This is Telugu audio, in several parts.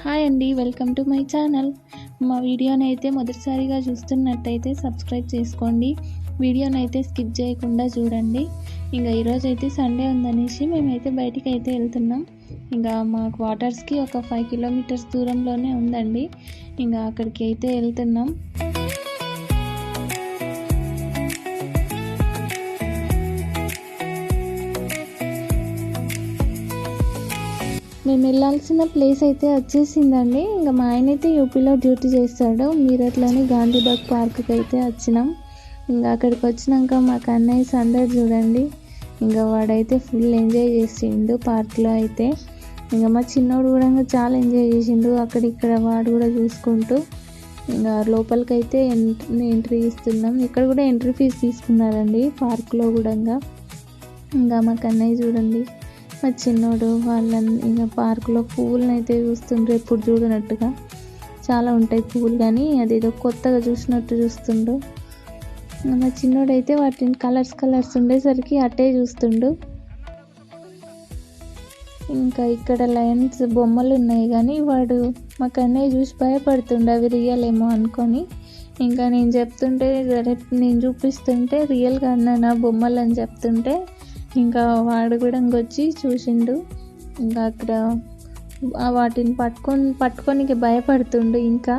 హాయ్ అండి, వెల్కమ్ టు మై ఛానల్. మా వీడియోని అయితే మొదటిసారిగా చూస్తున్నట్టయితే సబ్స్క్రైబ్ చేసుకోండి. వీడియోని అయితే స్కిప్ చేయకుండా చూడండి. ఇంకా ఈరోజైతే సండే ఉందనేసి మేమైతే బయటికి అయితే వెళ్తున్నాం. ఇంకా మా క్వార్టర్స్కి ఒక 5 కిలోమీటర్స్ దూరంలోనే ఉందండి. ఇంకా అక్కడికి అయితే వెళ్తున్నాం. మేము వెళ్ళాల్సిన ప్లేస్ అయితే వచ్చేసిందండి. ఇంకా మా ఆయన అయితే యూపీలో డ్యూటీ చేస్తాడు. మీరట్లని గాంధీబాగ్ పార్క్కి అయితే వచ్చినాం. ఇంకా అక్కడికి వచ్చినాక మా కన్నయ్య సందడి చూడండి. ఇంకా వాడైతే ఫుల్ ఎంజాయ్ చేసిండు పార్క్లో అయితే. ఇంకా మా చిన్నోడు కూడా చాలా ఎంజాయ్ చేసిండు. అక్కడిక్కడ వాడు కూడా చూసుకుంటూ ఇంకా లోపలికి అయితే ఎంట్రీ ఇస్తున్నాం. ఇక్కడ కూడా ఎంట్రీ ఫీజు తీసుకున్నారండి పార్క్లో కూడా. ఇంకా మా కన్నయ్య చూడండి, మా చిన్నోడు వాళ్ళని ఇంకా పార్కులో పువ్వులను అయితే చూస్తుండ్రు. ఎప్పుడు చూడనట్టుగా చాలా ఉంటాయి పువ్వులు, కానీ అదేదో కొత్తగా చూసినట్టు చూస్తుండు. మా చిన్నోడు అయితే వాటిని కలర్స్ ఉండేసరికి అట్టే చూస్తుండు. ఇంకా ఇక్కడ లయన్స్ బొమ్మలు ఉన్నాయి, కానీ వాడు మా కన్నయ్య చూసి భయపడుతుండే అవి రియల్ ఏమో అనుకొని. ఇంకా నేను చెప్తుంటే సరే నేను చూపిస్తుంటే రియల్ గా అన్నా బొమ్మలు అని చెప్తుంటే ఇంకా వాడు కూడా ఇంకొచ్చి చూసిండు. ఇంకా అక్కడ వాటిని పట్టుకోనికి భయపడుతుండు. ఇంకా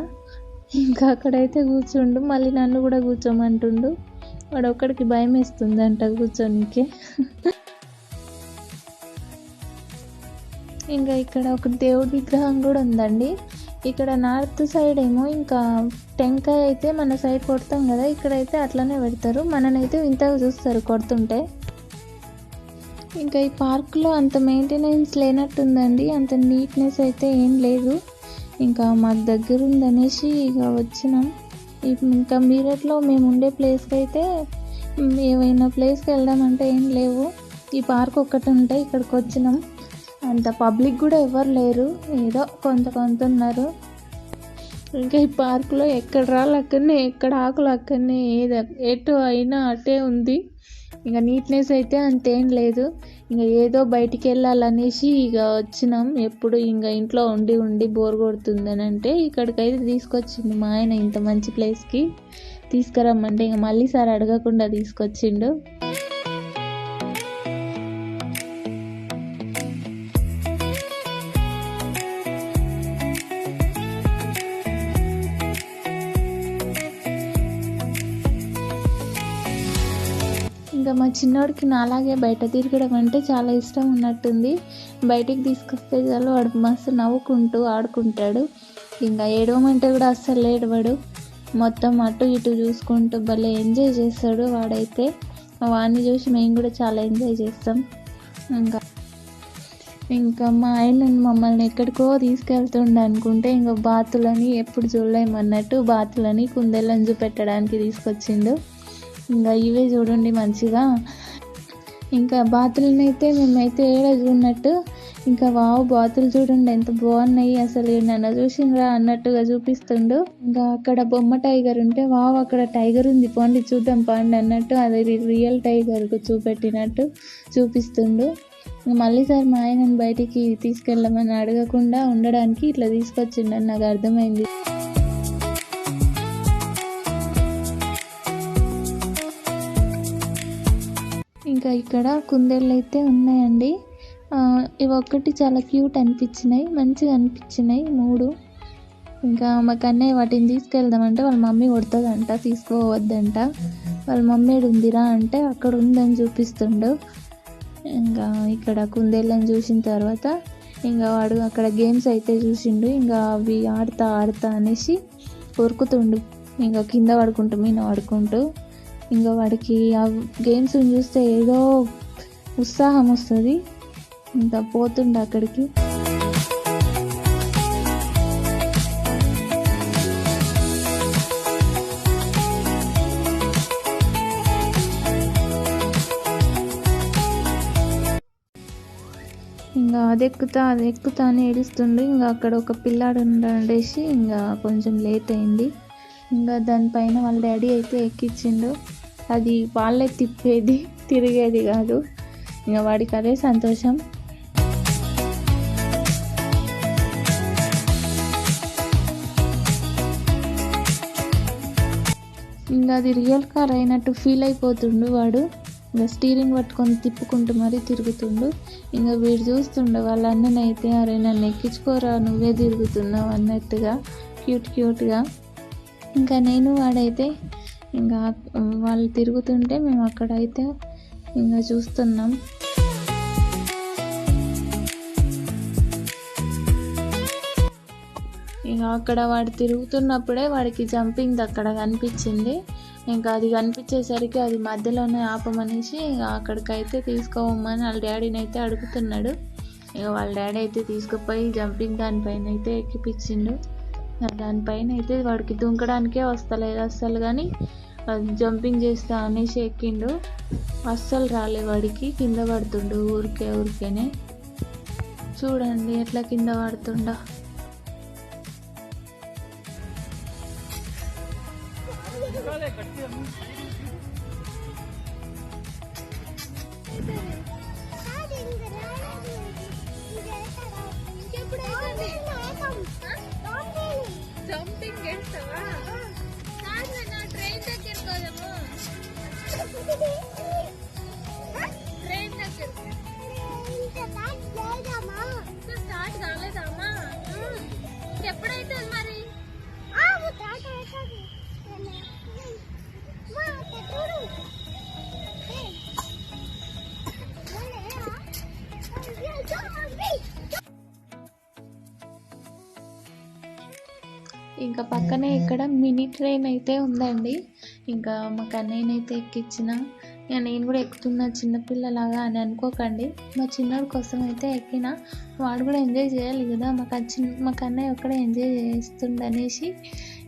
అక్కడైతే కూర్చుండు. మళ్ళీ నన్ను కూడా కూర్చోమంటుండు. వాడు ఒక్కడికి భయం వేస్తుందంట కూర్చోనికే. ఇంకా ఇక్కడ ఒక దేవుడి విగ్రహం కూడా ఉందండి. ఇక్కడ నార్త్ సైడ్ ఏమో ఇంకా టెంకాయ అయితే మన సైడ్ కొడతాం కదా, ఇక్కడైతే అట్లనే పెడతారు. మననైతే వింతగా చూస్తారు కొడుతుంటే. ఇంకా ఈ పార్క్లో అంత మెయింటెనెన్స్ లేనట్టుందండి, అంత నీట్నెస్ అయితే ఏం లేదు. ఇంకా మాకు దగ్గర ఉందనేసి ఇక వచ్చినాం. ఇంకా మీరట్లో మేము ఉండే ప్లేస్కి అయితే ఏమైనా ప్లేస్కి వెళ్దామంటే ఏం లేవు, ఈ పార్క్ ఒక్కటి ఉంటాయి. ఇక్కడికి వచ్చినాం. అంత పబ్లిక్ కూడా ఎవరు లేరు, ఏదో కొంత ఉన్నారు. ఇంకా ఈ పార్కులో ఎక్కడ రాళ్ళు అక్కడనే, ఎక్కడ ఆకులు అక్కడనే, ఎటు అయినా అటే ఉంది. ఇంకా నీట్నెస్ అయితే అంతేం లేదు. ఇంకా ఏదో బయటికి వెళ్ళాలనేసి ఇక వచ్చినాం. ఎప్పుడు ఇంకా ఇంట్లో ఉండి బోర్ కొడుతుందని అంటే ఇక్కడికైతే తీసుకొచ్చిండు మా ఆయన. ఇంత మంచి ప్లేస్కి తీసుకురమ్మంటే ఇంకా మళ్ళీ సార్ అడగకుండా తీసుకొచ్చిండు. ఇంకా మా చిన్నోడికి నాలాగే బయట తిరగడం అంటే చాలా ఇష్టం ఉన్నట్టుంది. బయటికి తీసుకొస్తే చాలు వాడు మస్తు నవ్వుకుంటూ ఆడుకుంటాడు. ఇంకా ఏడవమంటే కూడా అస్సలు ఏడవడు. మొత్తం అటు ఇటు చూసుకుంటూ భలే ఎంజాయ్ చేస్తాడు వాడైతే. వాడిని చూసి మేము కూడా చాలా ఎంజాయ్ చేస్తాం. ఇంకా మా ఆయన మమ్మల్ని ఎక్కడికో తీసుకెళ్తుండే అనుకుంటే ఇంకా బాతులని ఎప్పుడు చూడలేమన్నట్టు బాతులని కుందేళ్ళని చూపెట్టడానికి తీసుకొచ్చిండు. ఇంకా ఇవే చూడండి మంచిగా. ఇంకా బాతులని అయితే మేమైతే చూడనట్టు ఇంకా వావ్ బాతులు చూడండి ఎంత బాగున్నాయి, అసలు నన్ను చూసిండ్రా అన్నట్టుగా చూపిస్తుండు. ఇంకా అక్కడ బొమ్మ టైగర్ ఉంటే వావ్ అక్కడ టైగర్ ఉంది పోండి చూద్దాం పండి అన్నట్టు అది రియల్ టైగర్కు చూపెట్టినట్టు చూపిస్తుండు. మళ్ళీ సార్ మా ఆయనని బయటికి తీసుకెళ్ళమని అడగకుండా ఉండడానికి ఇట్లా తీసుకొచ్చిండని నాకు అర్థమైంది. ఇంకా ఇక్కడ కుందేళ్ళు అయితే ఉన్నాయండి. ఇవి ఒక్కటి చాలా క్యూట్ అనిపించినాయి, మంచిగా అనిపించినాయి 3. ఇంకా మా కన్నయ్య వాటిని తీసుకెళ్దామంటే వాళ్ళ మమ్మీ కొడుతుందంట, తీసుకోవద్దంట. వాళ్ళ మమ్మీ ఉందిరా అంటే అక్కడ ఉందని చూపిస్తుండు. ఇంకా ఇక్కడ కుందేళ్ళని చూసిన తర్వాత ఇంకా వాడు అక్కడ గేమ్స్ అయితే చూసిండు. ఇంకా అవి ఆడతా అనేసి కొరుకుతుండు. ఇంకా కింద పడుకుంటూ మీద పడుకుంటూ ఇంకా వాడికి ఆ గేమ్స్ చూస్తే ఏదో ఉత్సాహం వస్తుంది. ఇంకా పోతుండే అక్కడికి. ఇంకా అది ఎక్కుతా అని ఏడుస్తుండే. ఇంకా అక్కడ ఒక పిల్లాడు ఉండేసి ఇంకా కొంచెం లేట్ అయింది. ఇంకా దానిపైన వాళ్ళ డాడీ అయితే ఎక్కించిండు. అది వాళ్ళే తిరిగేది కాదు. ఇంకా వాడికి అదే సంతోషం. ఇంకా అది రియల్ కార్ అయినట్టు ఫీల్ అయిపోతుండు వాడు. ఇంకా స్టీరింగ్ పట్టుకొని తిప్పుకుంటూ మరీ తిరుగుతుండు. ఇంకా వీడు చూస్తుండు వాళ్ళ అన్ననైతే, అరే నన్ను ఎక్కించుకోరా నువ్వే తిరుగుతున్నావు అన్నట్టుగా క్యూట్గా. ఇంకా నేను వాడైతే ఇంకా వాళ్ళు తిరుగుతుంటే మేము అక్కడైతే ఇంకా చూస్తున్నాం. ఇంకా అక్కడ వాడు తిరుగుతున్నప్పుడే వాడికి జంపింగ్ అక్కడ కనిపించింది. ఇంకా అది కనిపించేసరికి అది మధ్యలోనే ఆపమనేసి ఇంకా అక్కడికైతే తీసుకోవమ్మని వాళ్ళ డాడీని అయితే అడుగుతున్నాడు. ఇక వాళ్ళ డాడీ అయితే తీసుకుపోయి జంపింగ్ దానిపైన అయితే ఎక్కిపించిండు. దానిపైన అయితే వాడికి దుంకడానికే వస్తలేదు అస్సలు, కానీ జంపింగ్ చేస్తా అనేసి ఎక్కిండు. అస్సలు రాలే వాడికి, కింద పడుతుండు ఊరికేనే. చూడండి ఎట్లా కింద పడుతుండో. జంపింగ్ చేస్తావా? ట్రైన్ దగ్గర పోదాము. ట్రైన్ దగ్గర స్టార్ట్ కాలేదమ్మా. ఎప్పుడైతే మరి ఇంకా పక్కనే ఇక్కడ మినీ ట్రైన్ అయితే ఉందండి. ఇంకా మా కన్నయ్యనైతే ఎక్కించిన. నేను కూడా ఎక్కుతున్నా చిన్నపిల్లలాగా అని అనుకోకండి. మా చిన్నోడి కోసం అయితే ఎక్కిన. వాడు కూడా ఎంజాయ్ చేయాలి కదా, మా కన్నయ్య ఒక్కడే ఎంజాయ్ చేస్తుండనేసి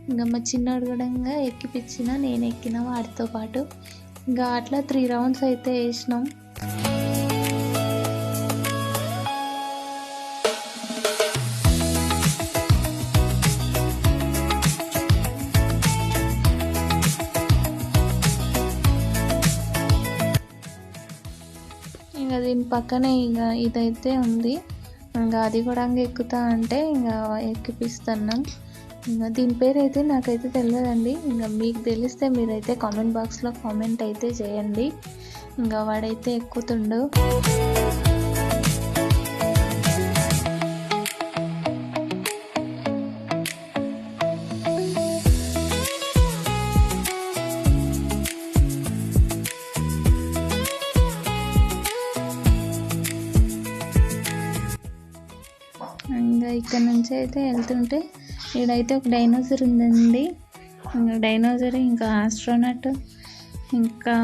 ఇంకా మా చిన్నోడు కూడా ఎక్కిపించిన. నేను ఎక్కిన వాడితో పాటు. ఇంకా అట్లా 3 రౌండ్స్ అయితే వేసినాం. ఇంకా దీని పక్కనే ఇంకా ఇదైతే ఉంది. ఇంకా అది కూడా ఎక్కుతా అంటే ఇంకా ఎక్కిపిస్తున్నాం. ఇంకా దీని పేరు అయితే నాకైతే తెలియదండి. ఇంకా మీకు తెలిస్తే మీరైతే కామెంట్ బాక్స్లో కామెంట్ అయితే చేయండి. ఇంకా వాడైతే ఎక్కుతుండు. ఇంకా ఇక్కడ నుంచి అయితే వెళ్తుంటే ఇక్కడైతే ఒక డైనోసార్ ఉందండి. ఇంకా డైనోసార్, ఇంకా ఆస్ట్రోనట్, ఇంకా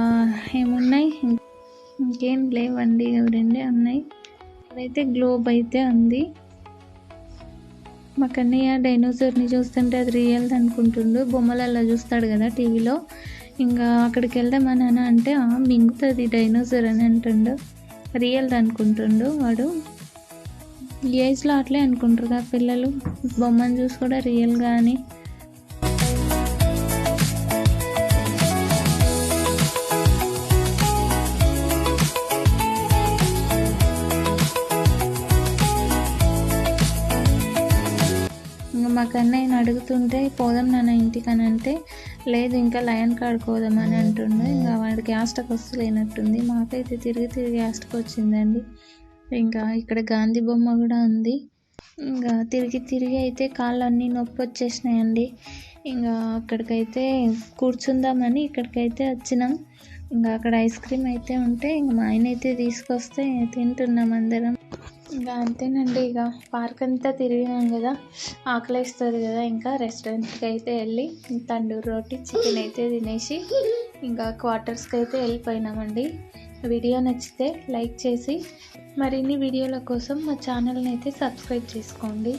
ఏమున్నాయి ఇంకేం లేవండి, అవి 2 ఉన్నాయి. ఇక్కడైతే గ్లోబ్ అయితే ఉంది. మా కన్నయ్య డైనోసార్ని చూస్తుంటే అది రియల్ది అనుకుంటుండు. బొమ్మలలో చూస్తాడు కదా టీవీలో. ఇంకా అక్కడికి వెళ్దామని అంటే మింగుతుంది డైనోసార్ అని అంటుండు. రియల్ది అనుకుంటుండు వాడు. ఈ ఏజ్లో అట్లే అనుకుంటారు కదా పిల్లలు, బొమ్మను చూసి కూడా రియల్గా అని. ఇంకా మా కన్నయ్యని అడుగుతుంటే పోదాం నాన్న ఇంటికి అని అంటే, లేదు ఇంకా లయన్ కాడికి పోదామని అంటుండే. ఇంకా వాడికి ఆస్టకు వస్తలేనట్టుంది. మాకైతే తిరిగి ఆస్టకు వచ్చిందండి. ఇంకా ఇక్కడ గాంధీ బొమ్మ కూడా ఉంది. ఇంకా తిరిగి అయితే కాళ్ళన్నీ నొప్పి వచ్చేసినాయండి. ఇంకా అక్కడికైతే కూర్చుందామని ఇక్కడికైతే వచ్చినాం. ఇంకా అక్కడ ఐస్ క్రీమ్ అయితే ఉంటే ఇంకా మా ఆయన అయితే తీసుకొస్తే తింటున్నాం అందరం. ఇంకా అంతేనండి. ఇక పార్క్ అంతా తిరిగినాం కదా, ఆకలిస్తుంది కదా, ఇంకా రెస్టారెంట్కి అయితే వెళ్ళి తందూరి రోటీ చికెన్ అయితే తినేసి ఇంకా క్వార్టర్స్కి అయితే వెళ్ళిపోయినామండి. వీడియో నచ్చితే లైక్ చేసి మరిన్ని వీడియోల కోసం మా ఛానల్ని అయితే సబ్స్క్రైబ్ చేసుకోండి.